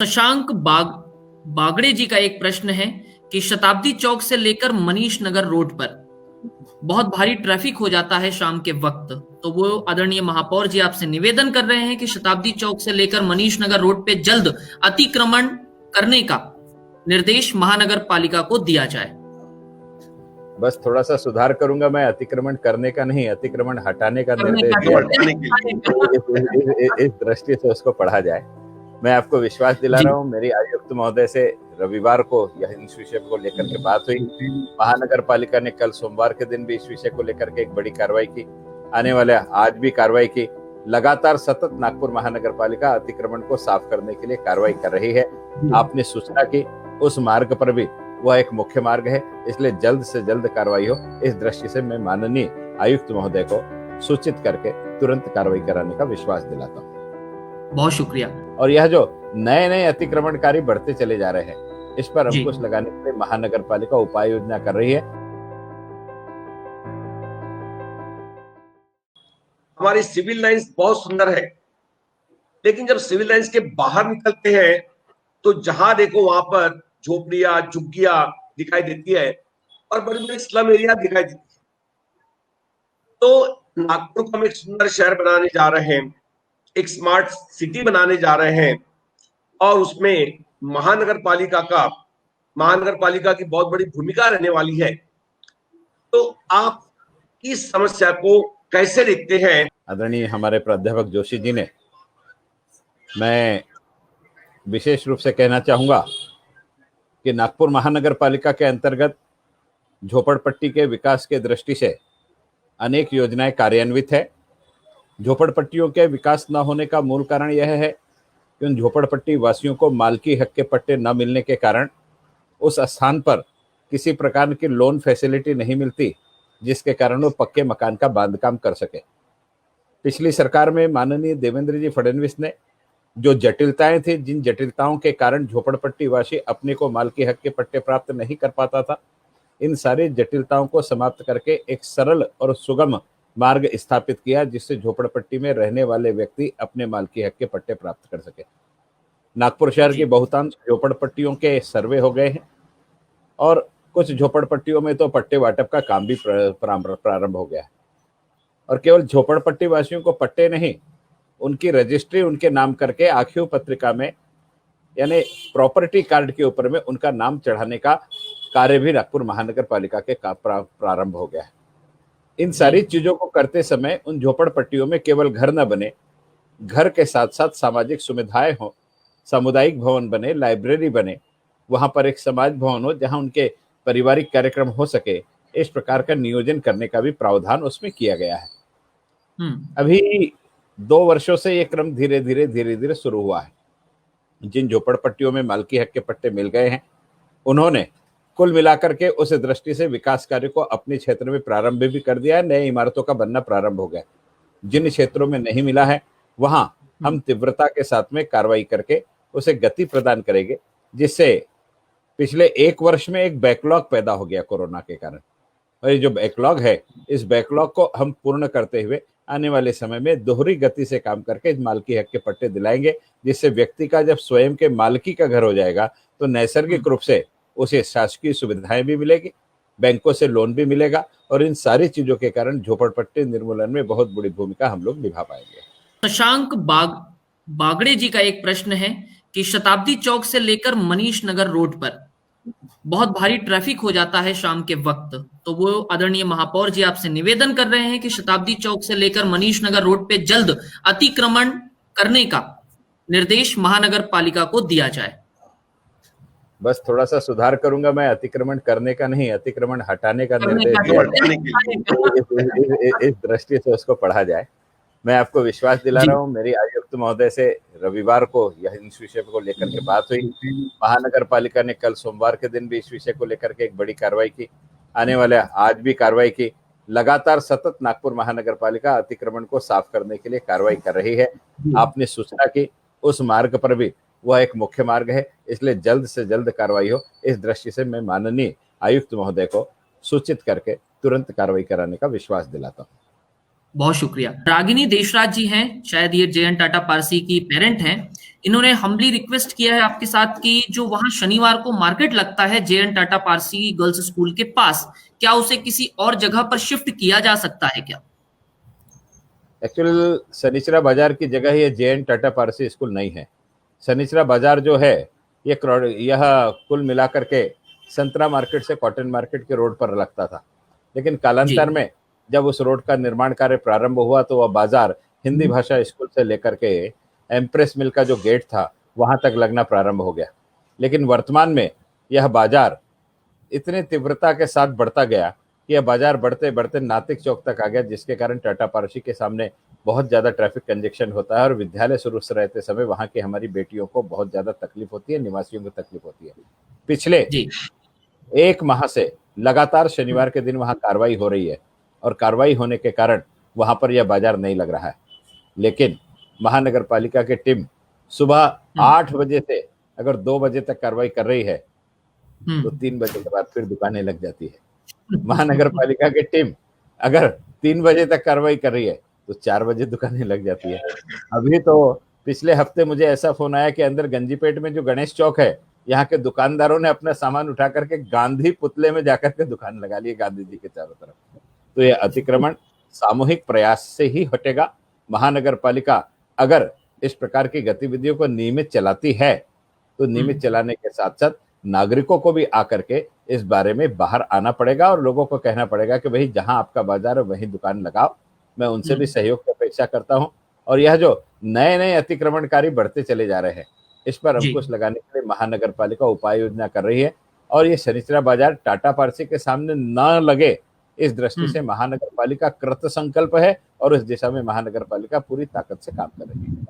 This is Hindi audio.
शशांक बागड़े जी का एक प्रश्न है कि शताब्दी चौक से लेकर मनीष नगर रोड पर बहुत भारी ट्रैफिक हो जाता है शाम के वक्त। तो वो आदरणीय महापौर जी आपसे निवेदन कर रहे हैं कि शताब्दी चौक से लेकर मनीष नगर रोड पे जल्द अतिक्रमण करने का निर्देश महानगर पालिका को दिया जाए। बस थोड़ा सा सुधार करूंगा मैं, अतिक्रमण करने का नहीं, अतिक्रमण हटाने का निर्देश दिया जाए। इस दृष्टि से उसको पढ़ा जाए। मैं आपको विश्वास दिला रहा हूँ, मेरी आयुक्त महोदय से रविवार को यह इस विषय को लेकर के बात हुई। महानगर पालिका ने कल सोमवार के दिन भी इस विषय को लेकर के एक बड़ी कार्रवाई की, आने वाले आज भी कार्रवाई की। लगातार सतत नागपुर महानगर पालिका अतिक्रमण को साफ करने के लिए कार्रवाई कर रही है। आपने सूचना की, उस मार्ग पर भी वह एक मुख्य मार्ग है, इसलिए जल्द से जल्द कार्रवाई हो, इस दृष्टि से मैं माननीय आयुक्त महोदय को सूचित करके तुरंत कार्रवाई कराने का विश्वास दिलाता हूँ। बहुत शुक्रिया। और यह जो नए नए अतिक्रमणकारी बढ़ते चले जा रहे हैं, इस पर अंकुश लगाने के लिए महानगर पालिका उपाय योजना कर रही है। हमारी सिविल लाइंस बहुत सुंदर है, लेकिन जब सिविल लाइंस के बाहर निकलते हैं तो जहां देखो वहां पर झोपड़ियां झुग्गियां दिखाई देती है और बड़ी बड़ी स्लम एरिया दिखाई देती है। तो नागपुर को हम एक सुंदर शहर बनाने जा रहे हैं, एक स्मार्ट सिटी बनाने जा रहे हैं, और उसमें महानगर पालिका की बहुत बड़ी भूमिका रहने वाली है। तो आप इस समस्या को कैसे देखते हैं? आदरणीय हमारे प्राध्यापक जोशी जी ने, मैं विशेष रूप से कहना चाहूंगा कि नागपुर महानगर पालिका के अंतर्गत झोपड़पट्टी के विकास के दृष्टि से अनेक योजनाएं कार्यान्वित है। झोपड़पट्टियों के विकास न होने का मूल कारण यह है कि उन झोपड़पट्टी वासियों को मालकी हक के पट्टे न मिलने के कारण उस स्थान पर किसी प्रकार की लोन फैसिलिटी नहीं मिलती, जिसके कारण वो पक्के मकान का बांधकाम कर सके। पिछली सरकार में माननीय देवेंद्र जी फडणवीस ने जो जटिलताएं थी, जिन जटिलताओं के कारण झोपड़पट्टी वासी अपने को मालकी हक के पट्टे प्राप्त नहीं कर पाता था, इन सारी जटिलताओं को समाप्त करके एक सरल और सुगम मार्ग स्थापित किया, जिससे झोपड़पट्टी में रहने वाले व्यक्ति अपने मालकी हक के पट्टे प्राप्त कर सके। नागपुर शहर की बहुतांश झोपड़पट्टियों के सर्वे हो गए हैं और कुछ झोपड़पट्टियों में तो पट्टे वाटप का काम भी प्रारंभ हो गया है। और केवल झोपड़पट्टी वासियों को पट्टे नहीं, उनकी रजिस्ट्री उनके नाम करके आखिर पत्रिका में यानी प्रॉपर्टी कार्ड के ऊपर में उनका नाम चढ़ाने का कार्य भी नागपुर महानगर पालिका के प्रारंभ हो गया है। इन सारी चीजों को करते समय उन झोपड़पट्टियों में केवल घर न बने, घर के साथ साथ सामाजिक सुविधाएं हो, सामुदायिक भवन बने, लाइब्रेरी बने, वहां पर एक समाज भवन हो जहां उनके पारिवारिक कार्यक्रम हो सके, इस प्रकार का नियोजन करने का भी प्रावधान उसमें किया गया है। अभी 2 वर्षों से ये क्रम धीरे धीरे शुरू हुआ है। जिन झोपड़पट्टियों में मालकी हक के पट्टे मिल गए हैं, उन्होंने कुल मिलाकर के उस दृष्टि से विकास कार्य को अपने क्षेत्र में प्रारंभ भी कर दिया है, नए इमारतों का बनना प्रारंभ हो गया। जिन क्षेत्रों में नहीं मिला है, वहां हम तीव्रता के साथ में कार्रवाई करके उसे गति प्रदान करेंगे, जिससे पिछले 1 वर्ष में एक बैकलॉग पैदा हो गया कोरोना के कारण, और ये जो बैकलॉग है, इस बैकलॉग को हम पूर्ण करते हुए आने वाले समय में दोहरी गति से काम करके मालकी हक के पट्टे दिलाएंगे, जिससे व्यक्ति का जब स्वयं के मालकी का घर हो जाएगा तो नैसर्गिक रूप से उसे शासकीय सुविधाएं भी मिलेगी, बैंकों से लोन भी मिलेगा, और इन सारी चीजों के कारण झोपड़पट्टी निर्मूलन में बहुत बड़ी भूमिका हम लोग निभा पाएंगे। शशांक बागड़े जी का एक प्रश्न है कि शताब्दी चौक से लेकर मनीष नगर रोड पर बहुत भारी ट्रैफिक हो जाता है शाम के वक्त। तो वो आदरणीय महापौर जी आपसे निवेदन कर रहे हैं कि शताब्दी चौक से लेकर मनीष नगर रोड पे जल्द अतिक्रमण करने का निर्देश महानगर पालिका को दिया जाए। बस थोड़ा सा सुधार करूंगा मैं, अतिक्रमण करने का नहीं, अतिक्रमण हटाने का निर्देश दिया जाए। इस दृष्टि से उसको पढ़ा जाए। मैं आपको विश्वास दिला रहा हूँ, मेरी आयुक्त महोदय से रविवार को यह इस विषय को लेकर के बात हुई। महानगर पालिका ने कल सोमवार के दिन भी इस विषय को लेकर के एक बड़ी कार्रवाई की, आने वाले आज भी कार्रवाई की। लगातार सतत नागपुर महानगर पालिका अतिक्रमण को साफ करने के लिए कार्रवाई कर रही है। आपने सूचना की, उस मार्ग पर भी वह एक मुख्य मार्ग है, इसलिए जल्द से जल्द कार्रवाई हो, इस दृष्टि से मैं माननीय आयुक्त महोदय को सूचित करके तुरंत कार्रवाई कराने का विश्वास दिलाता हूँ। बहुत शुक्रिया। रागिनी देशराज जी हैं, शायद ये जे.एन. टाटा पारसी की पेरेंट हैं। इन्होंने हम्बली रिक्वेस्ट किया है आपके साथ कि जो वहां शनिवार को मार्केट लगता है JN Tata Parsi girls school के पास, क्या उसे किसी और जगह पर शिफ्ट किया जा सकता है क्या? एक्चुअल सनिचरा बाजार की जगह ये JN टाटा पारसी स्कूल नहीं है। सनिचरा बाजार जो है यह कुल मिलाकर के संतरा मार्केट से कॉटन मार्केट के रोड पर लगता था, लेकिन कालांतर में जब उस रोड का निर्माण कार्य प्रारंभ हुआ तो वह बाजार हिंदी भाषा स्कूल से लेकर के एम्प्रेस मिल का जो गेट था वहां तक लगना प्रारंभ हो गया। लेकिन वर्तमान में यह बाजार इतनी तीव्रता के साथ बढ़ता गया कि यह बाजार बढ़ते बढ़ते नातिक चौक तक आ गया, जिसके कारण टाटा पारसी के सामने बहुत ज्यादा ट्रैफिक कंजेक्शन होता है और विद्यालय शुरू से रहते समय वहां की हमारी बेटियों को बहुत ज्यादा तकलीफ होती है, निवासियों को तकलीफ होती है। पिछले एक माह से लगातार शनिवार के दिन वहां कार्रवाई हो रही है और कार्रवाई होने के कारण वहां पर यह बाजार नहीं लग रहा है। लेकिन महानगर पालिका की टीम सुबह 8 बजे से अगर 2 बजे तक कार्रवाई कर रही है तो 3 बजे के बाद फिर दुकानें लग जाती है। महानगर पालिका की टीम अगर 3 बजे तक कार्रवाई कर रही है तो 4 बजे दुकानें लग जाती है। अभी तो पिछले हफ्ते मुझे ऐसा फोन आया कि अंदर गंजीपेट में जो गणेश चौक है, यहाँ के दुकानदारों ने अपना सामान उठा करके गांधी पुतले में जाकर के दुकान लगा ली है, गांधी जी के चारों तरफ। तो यह अतिक्रमण सामूहिक प्रयास से ही हटेगा। महानगर पालिका अगर इस प्रकार की गतिविधियों को नियमित चलाती है तो नियमित चलाने के साथ साथ नागरिकों को भी आकर के इस बारे में बाहर आना पड़ेगा और लोगों को कहना पड़ेगा कि भाई जहां आपका बाजार है वहीं दुकान लगाओ। मैं उनसे भी सहयोग की अपेक्षा करता हूं। और यह जो नए नए अतिक्रमणकारी बढ़ते चले जा रहे हैं, इस पर अंकुश लगाने के लिए महानगर पालिका उपाय योजना कर रही है और ये शनिचरा बाजार टाटा पारसी के सामने न लगे, इस दृष्टि से महानगर पालिका कृत संकल्प है और इस दिशा में महानगर पालिका पूरी ताकत से काम कर रही है।